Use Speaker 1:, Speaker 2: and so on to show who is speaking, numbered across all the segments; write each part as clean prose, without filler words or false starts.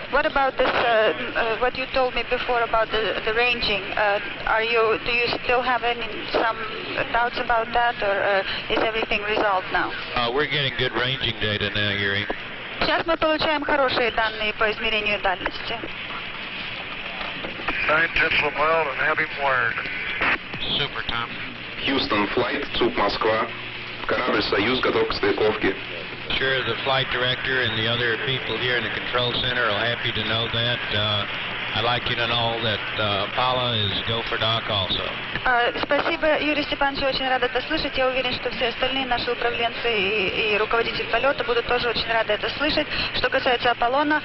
Speaker 1: What about this? What you told me before about the ranging? Do you still have some doubts about that, or is everything resolved now?
Speaker 2: We're getting good ranging data now, Yuri.
Speaker 1: Сейчас мы получаем хорошие данные по измерению дальности.
Speaker 3: 9/10 of a mile and have him wired.
Speaker 2: Super, Tom.
Speaker 4: Houston, flight, ЦУП Москва. Корабль «Союз» готов к стыковке.
Speaker 2: Sure, the flight director and the other people here in the control center are happy to know that. I'd like you to know that Apollo is go for dock also.
Speaker 1: Спасибо, Юрий Степанович, очень рад это слышать. Я уверен, что все остальные наши управленцы и руководитель полета будут тоже очень рады это слышать. Что касается Аполлона,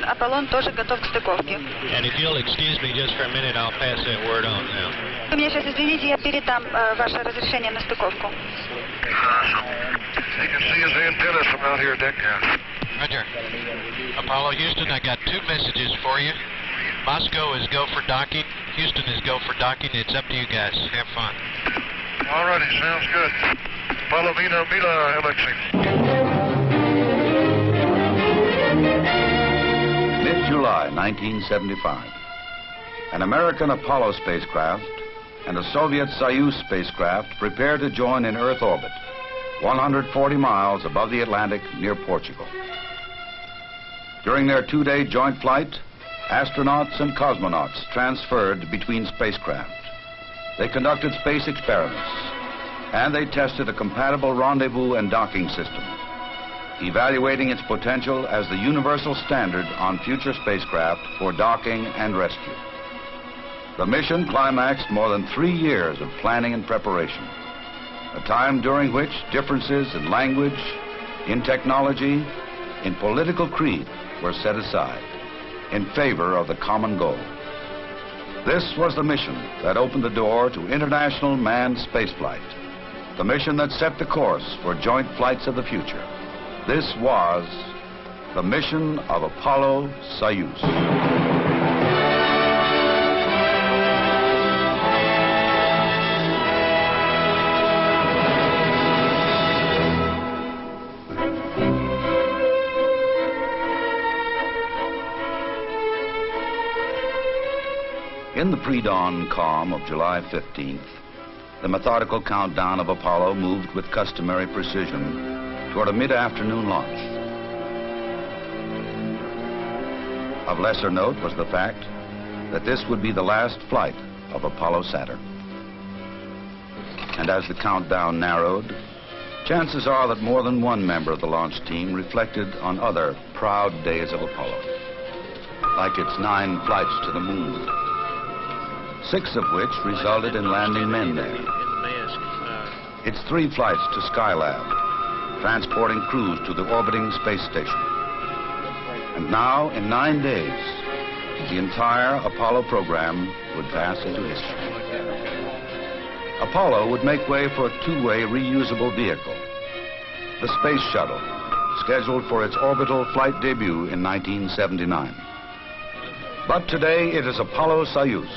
Speaker 1: Аполлон тоже готов к стыковке.
Speaker 2: And if you'll excuse me just for a minute, I'll pass that word on now.
Speaker 1: Вы меня сейчас извините, я передам ваше разрешение на стыковку.
Speaker 3: You can see his antennas from out here, deck.
Speaker 2: Roger. Apollo, Houston, I got two messages for you. Moscow is go for docking. Houston is go for docking. It's up to you guys. Have fun.
Speaker 3: All righty, sounds good. Apollo Mila Alexei.
Speaker 5: Mid-July 1975. An American Apollo spacecraft and a Soviet Soyuz spacecraft prepare to join in Earth orbit, 140 miles above the Atlantic near Portugal. During their two-day joint flight, astronauts and cosmonauts transferred between spacecraft. They conducted space experiments, and they tested a compatible rendezvous and docking system, evaluating its potential as the universal standard on future spacecraft for docking and rescue. The mission climaxed more than 3 years of planning and preparation, a time during which differences in language, in technology, in political creed were set aside in favor of the common goal. This was the mission that opened the door to international manned spaceflight, the mission that set the course for joint flights of the future. This was the mission of Apollo Soyuz. In the pre-dawn calm of July 15th, the methodical countdown of Apollo moved with customary precision toward a mid-afternoon launch. Of lesser note was the fact that this would be the last flight of Apollo Saturn. And as the countdown narrowed, chances are that more than one member of the launch team reflected on other proud days of Apollo, like its 9 flights to the moon, 6 of which resulted in landing men there. Its 3 flights to Skylab, transporting crews to the orbiting space station. And now, in 9 days, the entire Apollo program would pass into history. Apollo would make way for a 2-way reusable vehicle, the Space Shuttle, scheduled for its orbital flight debut in 1979. But today, it is Apollo Soyuz.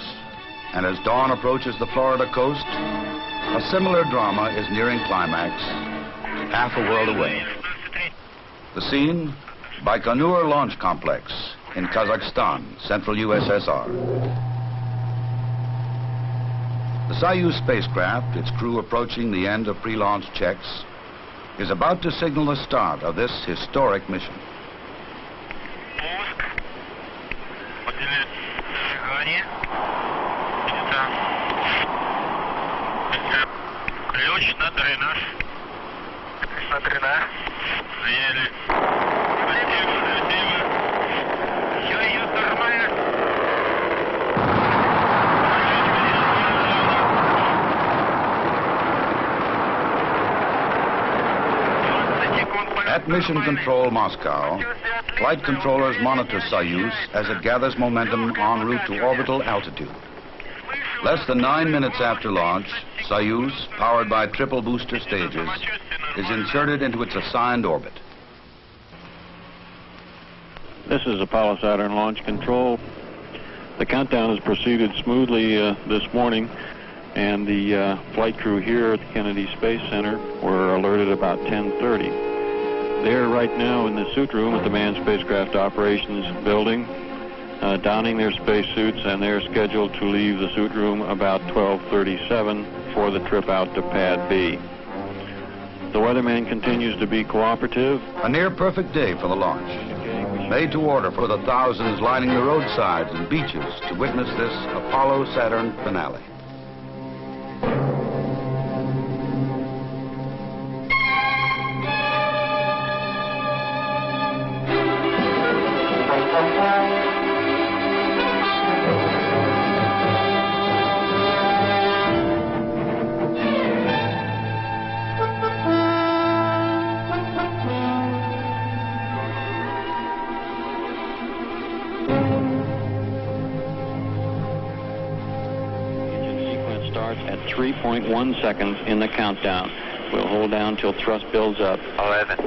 Speaker 5: And as dawn approaches the Florida coast, a similar drama is nearing climax, half a world away. The scene, Baikonur Launch Complex in Kazakhstan, central USSR. The Soyuz spacecraft, its crew approaching the end of pre-launch checks, is about to signal the start of this historic mission.
Speaker 3: Ключ на дренаж. На дренаж. Заели. Союз нормально.
Speaker 5: At Mission Control Moscow, flight controllers monitor Soyuz as it gathers momentum en route to orbital altitude. Less than 9 minutes after launch, Soyuz, powered by triple booster stages, is inserted into its assigned orbit.
Speaker 6: This is Apollo Saturn Launch Control. The countdown has proceeded smoothly this morning. and the flight crew here at the Kennedy Space Center were alerted about 10:30. They're right now in the suit room at the Manned Spacecraft Operations Building, donning their spacesuits, and they're scheduled to leave the suit room about 12:37 for the trip out to Pad B. The weatherman continues to be cooperative.
Speaker 5: A near-perfect day for the launch, made to order for the thousands lining the roadsides and beaches to witness this Apollo-Saturn finale.
Speaker 6: Starts at 3.1 seconds in the countdown. We'll hold down till thrust builds up.
Speaker 7: 11.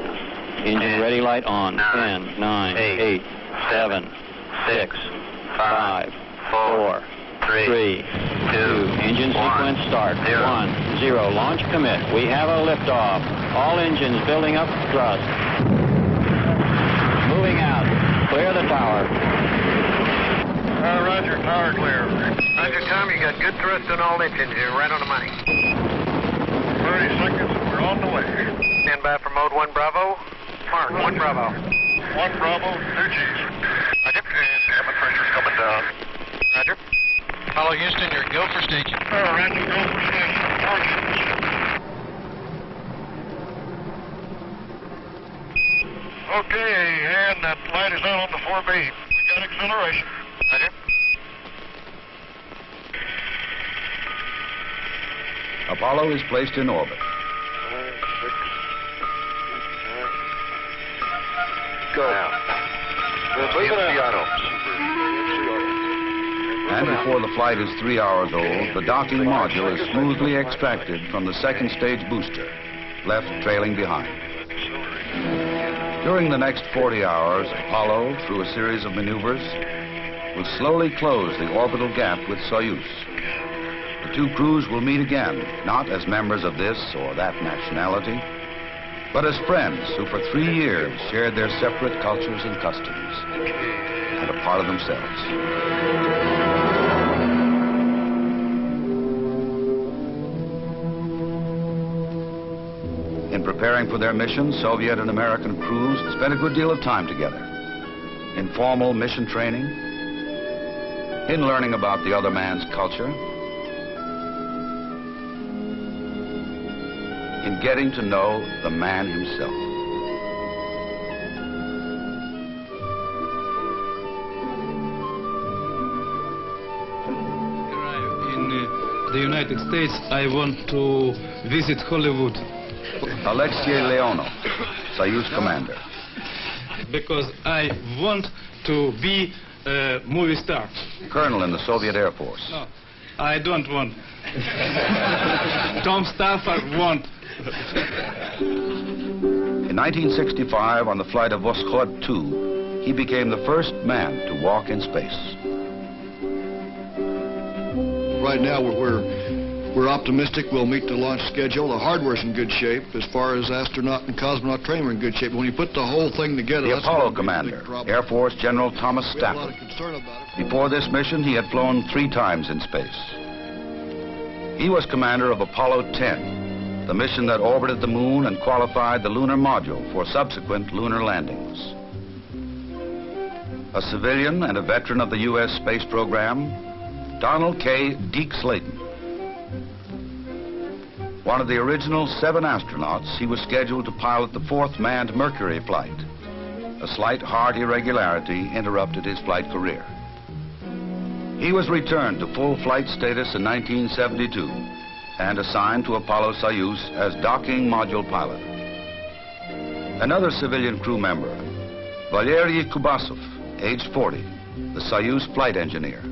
Speaker 6: Engine
Speaker 7: 10,
Speaker 6: ready light on.
Speaker 7: 9,
Speaker 6: 10, 9, 8, 7, 6, 5, 4, 3, 2. Engine
Speaker 7: 1,
Speaker 6: sequence start.
Speaker 7: 0.
Speaker 6: 1, 0. Launch commit. We have a liftoff. All engines building up thrust. Moving out. Clear the tower.
Speaker 3: Roger, tower clear.
Speaker 7: Roger, Tom, you got good thrust on all engines. You're right on the money.
Speaker 3: 30 seconds, we're on the way.
Speaker 7: Stand by for mode 1 Bravo. Mark, 1 Bravo.
Speaker 3: 1 Bravo, 2 G's.
Speaker 7: Roger.
Speaker 3: And cabin pressure's coming down.
Speaker 7: Roger.
Speaker 2: Apollo Houston, you're go for station.
Speaker 3: Roger, go for station. Roger. Okay, and that light is out on the 4B. We got acceleration.
Speaker 7: Roger.
Speaker 5: Apollo is placed in orbit.
Speaker 3: 9, 6, 8, 9.
Speaker 7: Go. Now.
Speaker 5: And before the flight is 3 hours old, the docking module is smoothly extracted from the second stage booster, left trailing behind. During the next 40 hours, Apollo, through a series of maneuvers, will slowly close the orbital gap with Soyuz. The two crews will meet again, not as members of this or that nationality, but as friends who for 3 years shared their separate cultures and customs, and a part of themselves. In preparing for their mission, Soviet and American crews spent a good deal of time together. In formal mission training, in learning about the other man's culture, in getting to know the man himself.
Speaker 8: In the United States, I want to visit Hollywood.
Speaker 5: Alexei Leonov, Soyuz commander.
Speaker 8: Because I want to be a movie star.
Speaker 5: Colonel in the Soviet Air Force.
Speaker 8: No, I don't want. Tom Stafford want.
Speaker 5: In 1965, on the flight of Voskhod 2, he became the first man to walk in space.
Speaker 9: Right now, we're optimistic we'll meet the launch schedule. The hardware's in good shape. As far as astronaut and cosmonaut training, we're in good shape. When you put the whole thing together,
Speaker 5: The
Speaker 9: that's
Speaker 5: Apollo
Speaker 9: gonna be a big
Speaker 5: commander,
Speaker 9: problem.
Speaker 5: Air Force General Thomas
Speaker 9: We have a lot
Speaker 5: Stafford.
Speaker 9: of concern about it.
Speaker 5: Before this mission, he had flown 3 times in space. He was commander of Apollo 10, the mission that orbited the moon and qualified the lunar module for subsequent lunar landings. A civilian and a veteran of the U.S. space program, Donald K. Deke Slayton. One of the original 7 astronauts, he was scheduled to pilot the 4th manned Mercury flight. A slight heart irregularity interrupted his flight career. He was returned to full flight status in 1972 and assigned to Apollo Soyuz as docking module pilot. Another civilian crew member, Valery Kubasov, age 40, the Soyuz flight engineer.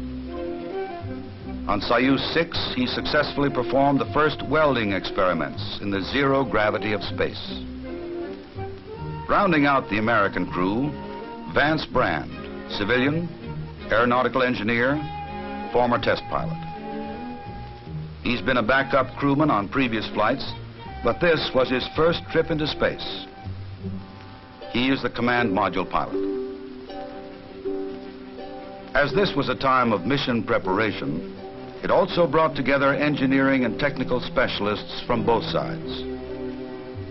Speaker 5: On Soyuz 6, he successfully performed the first welding experiments in the zero gravity of space. Rounding out the American crew, Vance Brand, civilian, aeronautical engineer, former test pilot. He's been a backup crewman on previous flights, but this was his first trip into space. He is the command module pilot. As this was a time of mission preparation, it also brought together engineering and technical specialists from both sides.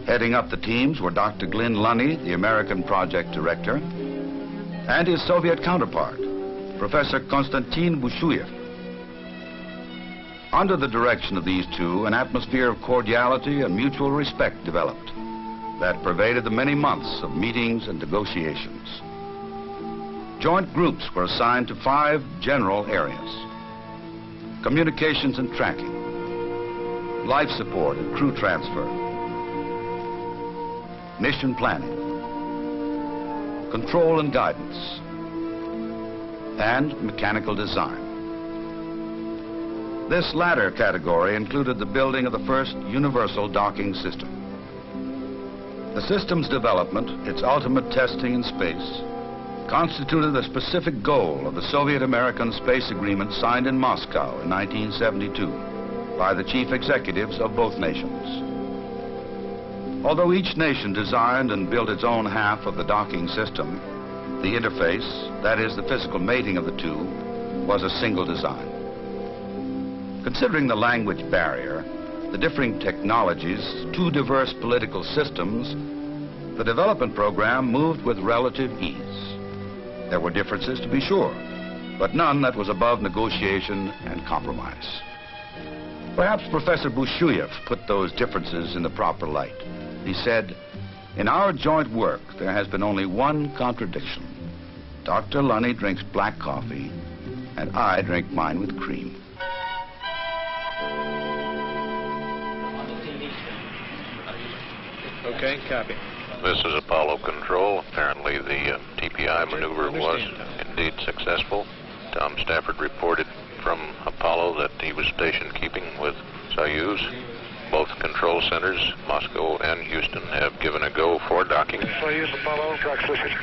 Speaker 5: Heading up the teams were Dr. Glyn Lunny, the American project director, and his Soviet counterpart, Professor Konstantin Bushuyev. Under the direction of these two, an atmosphere of cordiality and mutual respect developed that pervaded the many months of meetings and negotiations. Joint groups were assigned to 5 general areas: communications and tracking, life support and crew transfer, mission planning, control and guidance, and mechanical design. This latter category included the building of the first universal docking system. The system's development, its ultimate testing in space, constituted the specific goal of the Soviet-American Space Agreement signed in Moscow in 1972 by the chief executives of both nations. Although each nation designed and built its own half of the docking system, the interface, that is the physical mating of the two, was a single design. Considering the language barrier, the differing technologies, 2 diverse political systems, the development program moved with relative ease. There were differences, to be sure, but none that was above negotiation and compromise. Perhaps Professor Bushuyev put those differences in the proper light. He said, "In our joint work, there has been only one contradiction. Dr. Lunny drinks black coffee, and I drink mine with cream."
Speaker 10: Okay, copy.
Speaker 11: This is Apollo Control. Apparently the TPI maneuver was indeed successful. Tom Stafford reported from Apollo that he was station keeping with Soyuz. Both control centers, Moscow and Houston, have given a go for docking.
Speaker 3: Soyuz, Apollo, track слышать.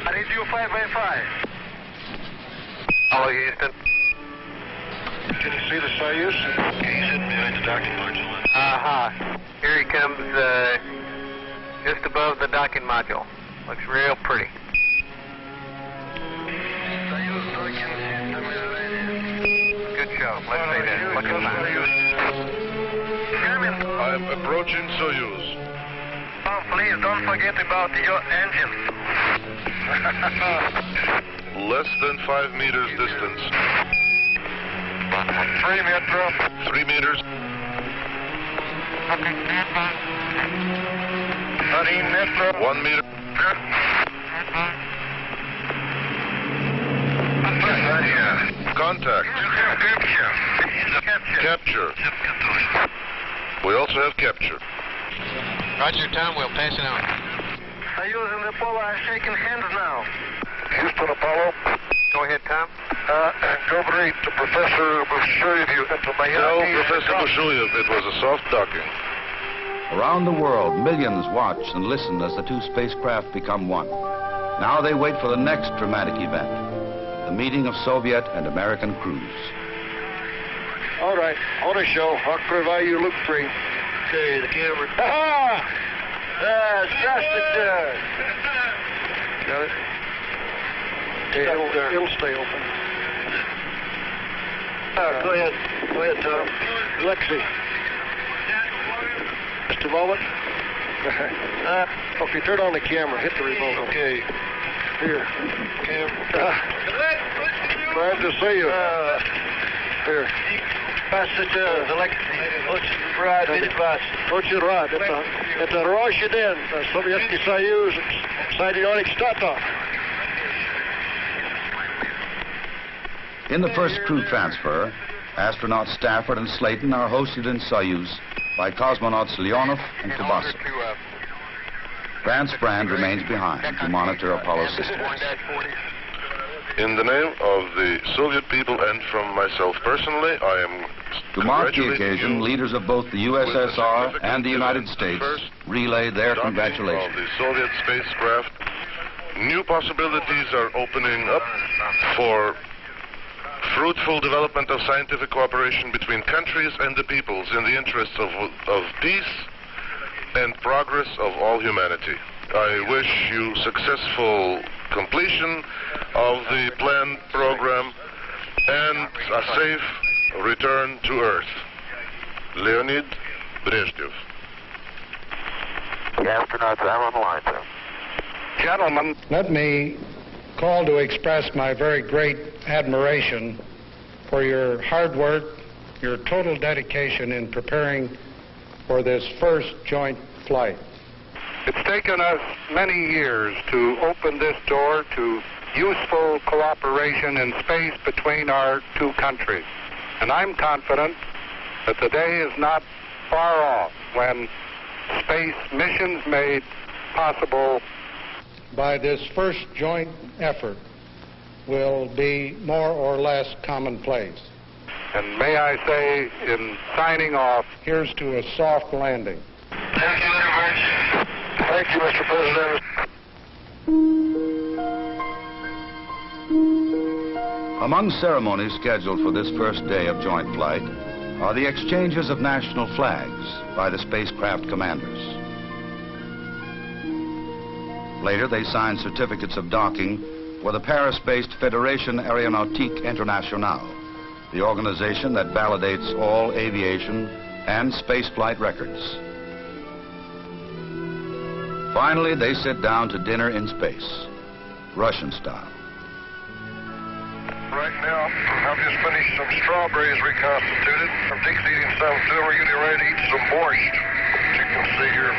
Speaker 7: I need you 5x5. Apollo, Houston.
Speaker 3: Can you see the Soyuz? Okay, he's hidden behind the docking module.
Speaker 7: Here he comes, just above the docking module. Looks real pretty. Good show. Let's say that. Looking fine.
Speaker 3: I'm approaching Soyuz.
Speaker 7: Oh, please don't forget about your engines.
Speaker 3: Less than 5 meters distance. 3 meters. 3 meters. 3 meters. 1 meter. Contact. Capture. We also have capture.
Speaker 2: Roger, Tom. We'll pass it on.
Speaker 7: Soyuz and Apollo are shaking hands now.
Speaker 3: Houston, Apollo.
Speaker 7: Go ahead, Tom.
Speaker 3: Говорит Professor Bushuyev. Tell Professor Bushuyev it was a soft docking.
Speaker 5: Around the world, millions watch and listen as the 2 spacecraft become one. Now they wait for the next dramatic event, the meeting of Soviet and American crews.
Speaker 9: All right, on a show. I'll provide you loop 3.
Speaker 3: Okay, the camera.
Speaker 9: Ha-ha! That's just it. Got it? Okay, it'll stay open. Go ahead. Go ahead, Tom. Lexi. Just a moment. Okay, turn on the camera. Hit the remote. Okay. Here. Camera. Glad to see you. Here. Очень рад. Это роща день. Советский Союз. Соединенных Штатов.
Speaker 5: In the first crew transfer, astronauts Stafford and Slayton are hosted in Soyuz by cosmonauts Leonov and Kubasov. Grant Sprand remains behind to monitor Apollo systems.
Speaker 3: In the name of the Soviet people and from myself personally, I am
Speaker 5: to mark the occasion, leaders of both the USSR and the United States relay their congratulations.
Speaker 3: Of the Soviet spacecraft, new possibilities are opening up for fruitful development of scientific cooperation between countries and the peoples in the interests of peace and progress of all humanity. I wish you successful completion of the planned program and a safe return to Earth. Leonid Brezhnev.
Speaker 10: The astronauts are on the line, sir.
Speaker 12: Gentlemen, let me call to express my very great admiration for your hard work, your total dedication in preparing for this first joint flight. It's taken us many years to open this door to useful cooperation in space between our two countries. And I'm confident that the day is not far off when space missions made possible by this first joint effort will be more or less commonplace. And may I say, in signing off, here's to a soft landing.
Speaker 3: Thank you very much. Thank you, Mr. President.
Speaker 5: Among ceremonies scheduled for this first day of joint flight are the exchanges of national flags by the spacecraft commanders. Later, they sign certificates of docking with the Paris-based Fédération Aéronautique Internationale, the organization that validates all aviation and spaceflight records. Finally, they sit down to dinner in space, Russian style.
Speaker 3: Right now, I've just finished some strawberries reconstituted. I'm just eating some too. We're getting ready to eat some borscht, as you can see here.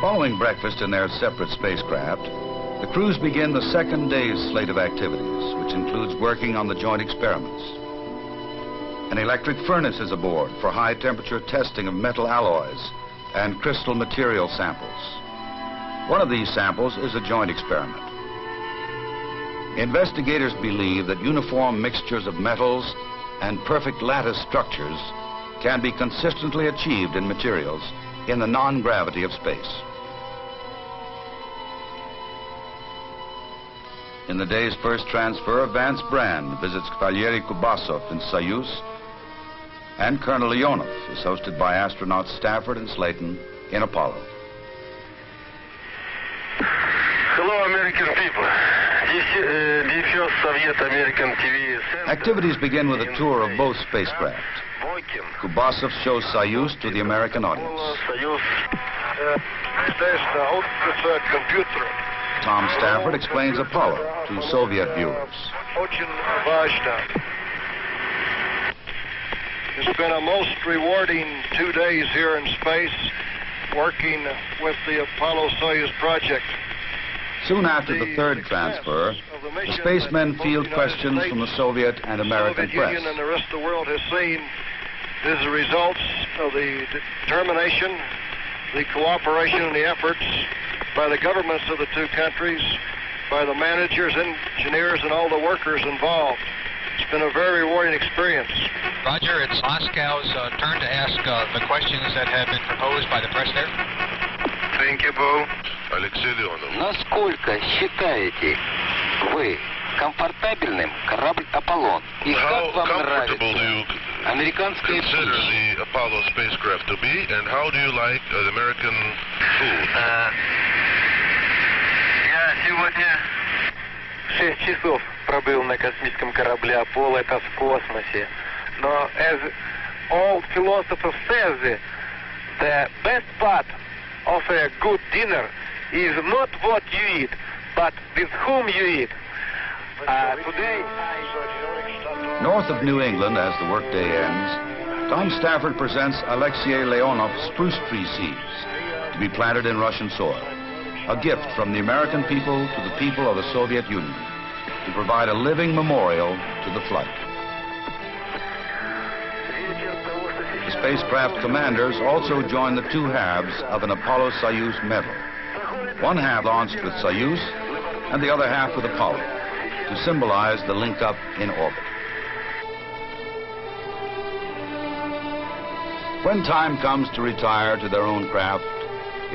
Speaker 5: Following breakfast in their separate spacecraft, the crews begin the second day's slate of activities, which includes working on the joint experiments. An electric furnace is aboard for high-temperature testing of metal alloys and crystal material samples. One of these samples is a joint experiment. Investigators believe that uniform mixtures of metals and perfect lattice structures can be consistently achieved in materials in the non-gravity of space. In the day's first transfer, Vance Brand visits Valery Kubasov in Soyuz, and Colonel Leonov is hosted by astronauts Stafford and Slayton in Apollo.
Speaker 10: Hello, American people. This is Soviet American TV Center.
Speaker 5: Activities begin with a tour of both spacecraft. Kubasov shows Soyuz to the American audience. Tom Stafford explains Apollo to Soviet viewers.
Speaker 3: It's been a most rewarding 2 days here in space, working with the Apollo Soyuz project.
Speaker 5: Soon after the third transfer, the spacemen field questions from the Soviet and American press.
Speaker 3: The Soviet Union and the rest of the world has seen is the results of the determination, the cooperation, and the efforts by the governments of the two countries, by the managers, engineers, and all the workers involved. It's been a very rewarding experience.
Speaker 2: Roger, it's Moscow's turn to ask the questions that have been proposed by the press there.
Speaker 3: Thank you, Bo. Алексей Леонов.
Speaker 10: Насколько считаете вы комфортабельным корабль «Аполлон»? И как вам нравится американская пища?
Speaker 3: Consider the Apollo spacecraft to be, and how do you like the American food?
Speaker 10: Я сегодня 6 часов пробыл на космическом корабле «Аполло», это в космосе. Но as all philosophers say, the best part of a good dinner is not what you eat, but with whom you eat. Today...
Speaker 5: North of New England, as the workday ends, Tom Stafford presents Alexei Leonov's spruce tree seeds to be planted in Russian soil, a gift from the American people to the people of the Soviet Union to provide a living memorial to the flight. The spacecraft commanders also join the two halves of an Apollo Soyuz medal. One half launched with Soyuz and the other half with Apollo to symbolize the link-up in orbit. When time comes to retire to their own craft,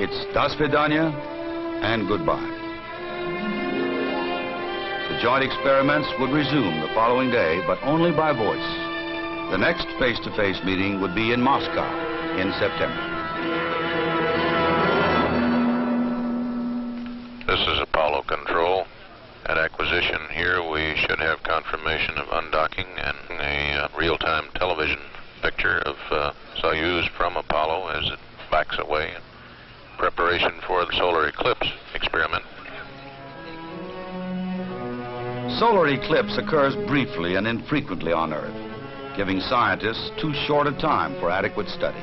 Speaker 5: it's das vidanya and goodbye. The joint experiments would resume the following day, but only by voice. The next face-to-face meeting would be in Moscow in September.
Speaker 11: This is Apollo Control. At acquisition here, we should have confirmation of undocking and a real-time television picture of Soyuz from Apollo as it backs away in preparation for the solar eclipse experiment.
Speaker 5: Solar eclipse occurs briefly and infrequently on Earth, giving scientists too short a time for adequate study.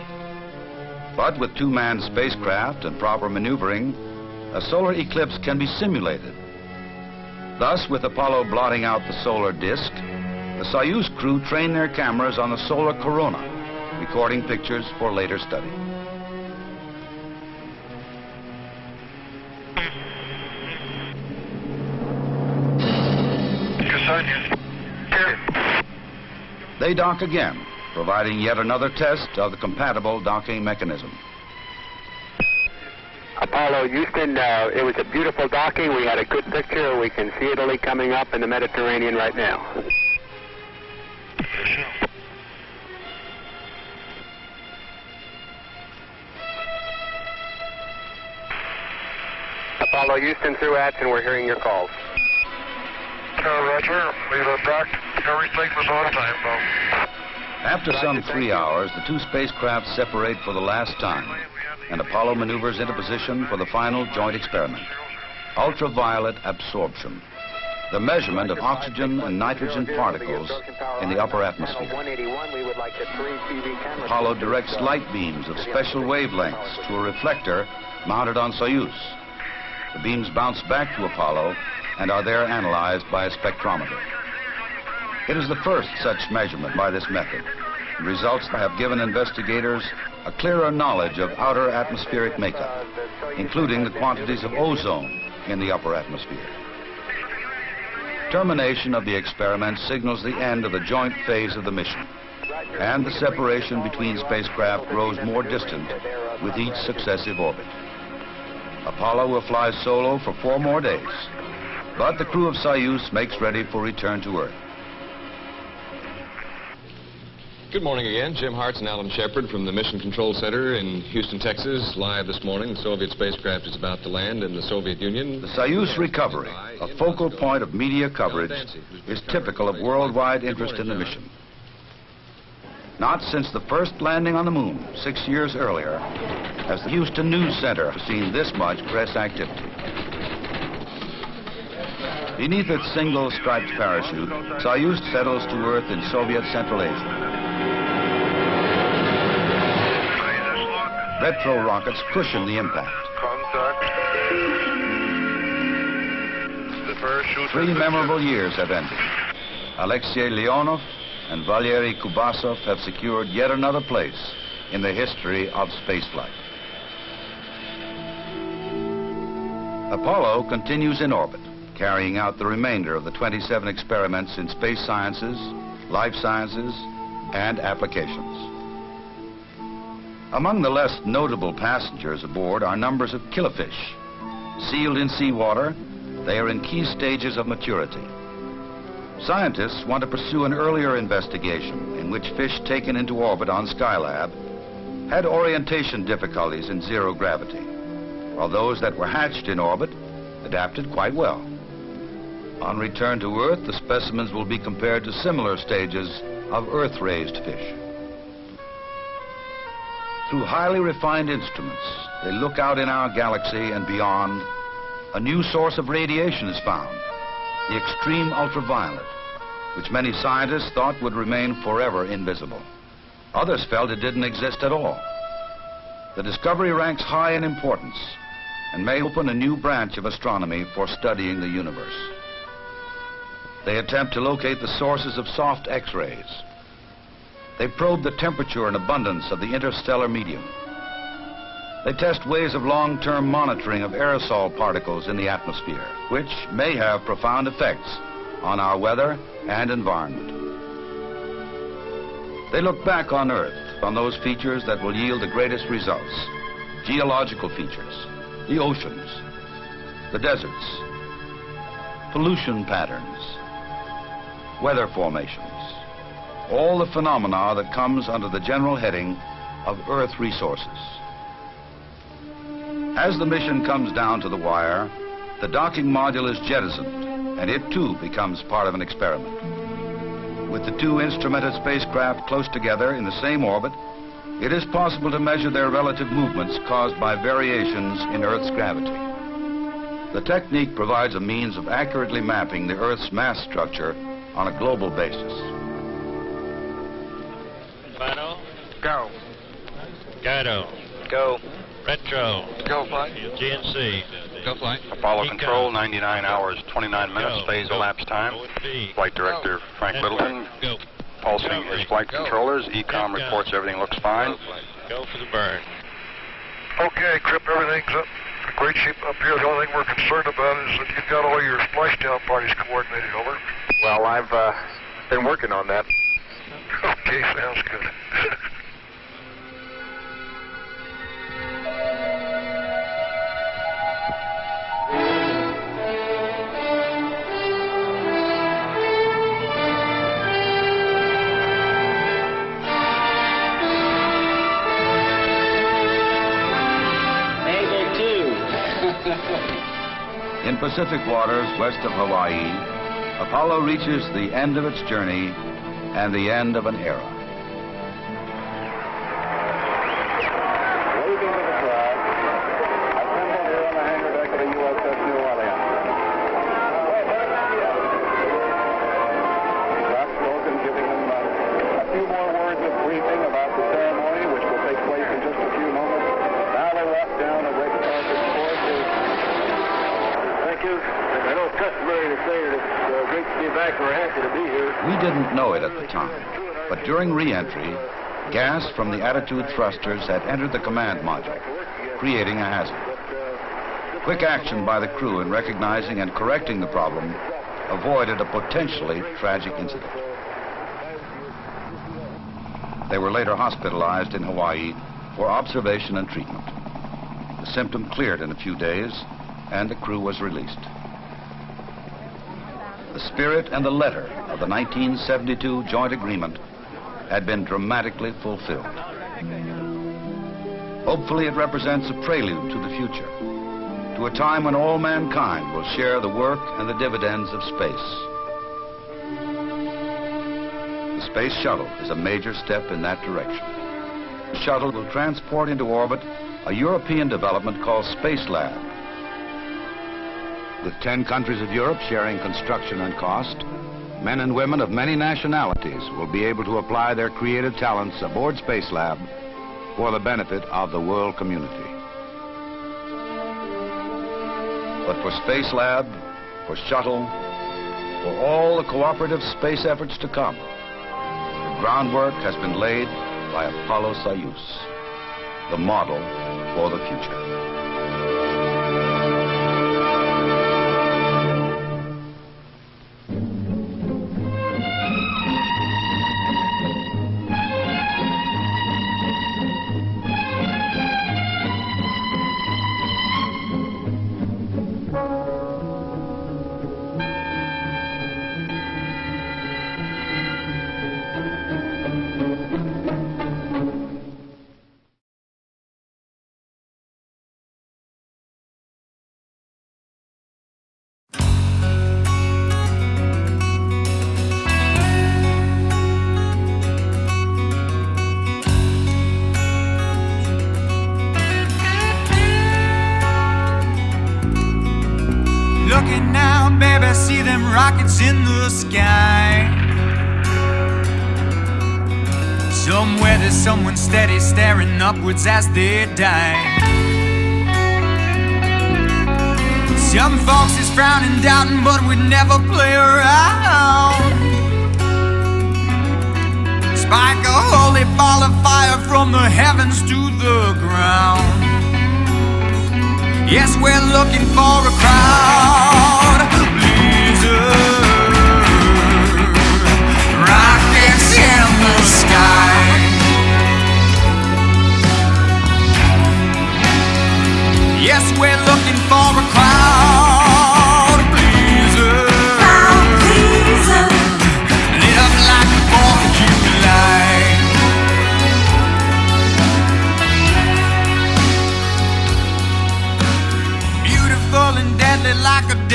Speaker 5: But with two-manned spacecraft and proper maneuvering, a solar eclipse can be simulated. Thus, with Apollo blotting out the solar disk, the Soyuz crew trained their cameras on the solar corona, recording pictures for later study. They dock again, providing yet another test of the compatible docking mechanism.
Speaker 13: Apollo Houston, it was a beautiful docking. We had a good picture. We can see Italy coming up in the Mediterranean right now. Apollo Houston through ATS, and we're hearing your calls.
Speaker 3: Roger. We've docked. Everything was on time, though.
Speaker 5: After some 3 hours, the two spacecraft separate for the last time, and Apollo maneuvers into position for the final joint experiment. Ultraviolet absorption, the measurement of oxygen and nitrogen particles in the upper atmosphere. Apollo directs light beams of special wavelengths to a reflector mounted on Soyuz. The beams bounce back to Apollo and are there analyzed by a spectrometer. It is the first such measurement by this method. The results have given investigators a clearer knowledge of outer atmospheric makeup, including the quantities of ozone in the upper atmosphere. Termination of the experiment signals the end of the joint phase of the mission, and the separation between spacecraft grows more distant with each successive orbit. Apollo will fly solo for 4 more days, but the crew of Soyuz makes ready for return to Earth.
Speaker 14: Good morning again. Jim Hartz and Alan Shepard from the Mission Control Center in Houston, Texas. Live this morning, the Soviet spacecraft is about to land in the Soviet Union.
Speaker 5: The Soyuz recovery, a focal point of media coverage, is typical of worldwide interest in the mission. Not since the first landing on the moon 6 years earlier has the Houston News Center seen this much press activity. Beneath its single striped parachute, Soyuz settles to Earth in Soviet Central Asia. Retro rockets cushion the impact.
Speaker 3: The parachute.
Speaker 5: 3 memorable years have ended. Alexei Leonov and Valery Kubasov have secured yet another place in the history of spaceflight. Apollo continues in orbit, carrying out the remainder of the 27 experiments in space sciences, life sciences, and applications. Among the less notable passengers aboard are numbers of killifish. Sealed in seawater, they are in key stages of maturity. Scientists want to pursue an earlier investigation in which fish taken into orbit on Skylab had orientation difficulties in zero gravity, while those that were hatched in orbit adapted quite well. On return to Earth, the specimens will be compared to similar stages of Earth-raised fish. Through highly refined instruments, they look out in our galaxy and beyond. A new source of radiation is found, the extreme ultraviolet, which many scientists thought would remain forever invisible. Others felt it didn't exist at all. The discovery ranks high in importance and may open a new branch of astronomy for studying the universe. They attempt to locate the sources of soft X-rays. They probe the temperature and abundance of the interstellar medium. They test ways of long-term monitoring of aerosol particles in the atmosphere, which may have profound effects on our weather and environment. They look back on Earth on those features that will yield the greatest results. Geological features, the oceans, the deserts, pollution patterns, weather formations, all the phenomena that comes under the general heading of Earth resources. As the mission comes down to the wire, the docking module is jettisoned, and it too becomes part of an experiment. With the two instrumented spacecraft close together in the same orbit, it is possible to measure their relative movements caused by variations in Earth's gravity. The technique provides a means of accurately mapping the Earth's mass structure on a global basis.
Speaker 2: Final.
Speaker 7: Go.
Speaker 2: Guido.
Speaker 7: Go.
Speaker 2: Retro.
Speaker 7: Go, flight.
Speaker 2: GNC.
Speaker 14: Go flight.
Speaker 15: Apollo Control, 99 hours, 29 minutes, phase elapsed time. Flight Director Frank Littleton pulsing his flight controllers. ECOM reports everything looks fine.
Speaker 2: Go for the burn.
Speaker 16: Okay, Crip, everything's up in great shape up here. The only thing we're concerned about is that you've got all your splashdown parties coordinated, over.
Speaker 10: Well, I've been working on that.
Speaker 16: Okay, sounds good.
Speaker 5: In Pacific waters west of Hawaii, Apollo reaches the end of its journey and the end of an era.
Speaker 13: Waving to the crowd, assembled here on the hangar deck of the USS New Orleans. Scott Logan giving them a few more words of briefing about the ceremony, which will take place in just a few moments. Now they walk down a red carpet course. Thank you. I know it's customary to say that it's great to be back. We're happy to be here.
Speaker 5: We didn't know it at the time, but during re-entry, gas from the attitude thrusters had entered the command module, creating a hazard. Quick action by the crew in recognizing and correcting the problem avoided a potentially tragic incident. They were later hospitalized in Hawaii for observation and treatment. The symptom cleared in a few days, and the crew was released. The spirit and the letter of the 1972 joint agreement had been dramatically fulfilled. Hopefully it represents a prelude to the future, to a time when all mankind will share the work and the dividends of space. The space shuttle is a major step in that direction. The shuttle will transport into orbit a European development called Space Lab. With 10 countries of Europe sharing construction and cost, men and women of many nationalities will be able to apply their creative talents aboard Space Lab for the benefit of the world community. But for Space Lab, for Shuttle, for all the cooperative space efforts to come, the groundwork has been laid by Apollo Soyuz, the model for the future.
Speaker 17: Looking now, baby, see them rockets in the sky. Somewhere there's someone steady staring upwards as they die. Some folks is frowning, doubting, but we'd never play around. Spike a holy ball of fire from the heavens to the ground. Yes, we're looking for a crowd. Blizzard, rockets in the sky.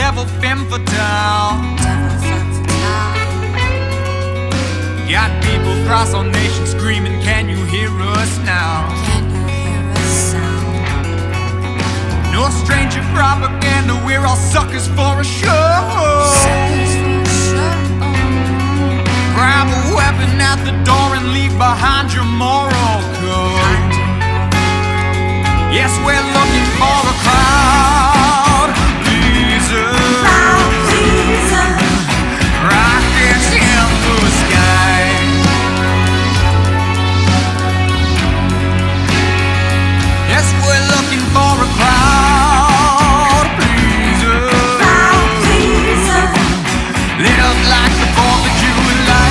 Speaker 17: devil femme fatale. Got people across our nation screaming, can you hear us now? No stranger propaganda, we're all suckers for a show. Grab a weapon at the door and leave behind your moral code. Yes, we're looking for a crowd pleaser. Rockets in the sky. Yes, we're looking for a crowd pleaser. Lit up like the 4th of July.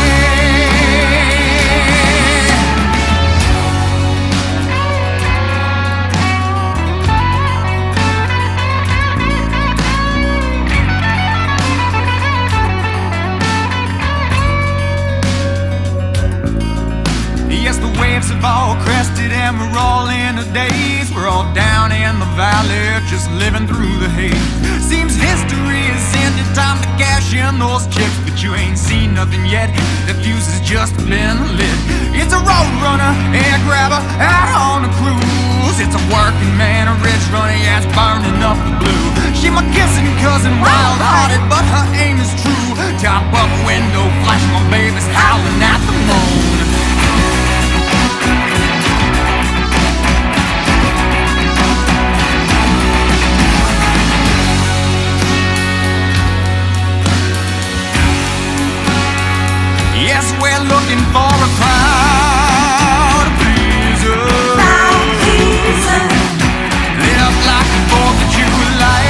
Speaker 17: Yes, the waves have all crested and we're all in a daze. We're all down in the valley, just living through the haze. Seems history is ended, time to cash in those chips. But you ain't seen nothing yet, the fuse has just been lit. It's a road runner, air grabber, out on a cruise. It's a working man, a rich runner, yeah, it's burning up the blue. She my kissing cousin, wild-hearted, but her aim is true. Top up window, flash, my baby's howling at the moon. Yes, we're looking for a crowd pleaser. Lit up like the 4th of July.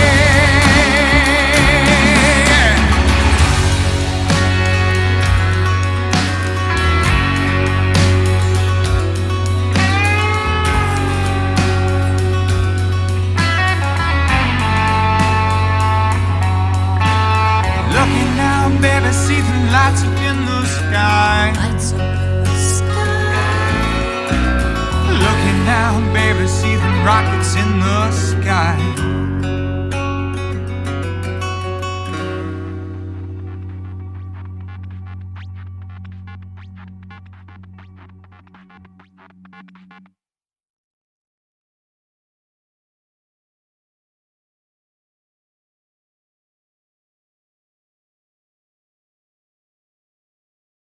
Speaker 17: Looking now, baby, see the lights up in the sky. Looking now, baby, see the rockets in the sky.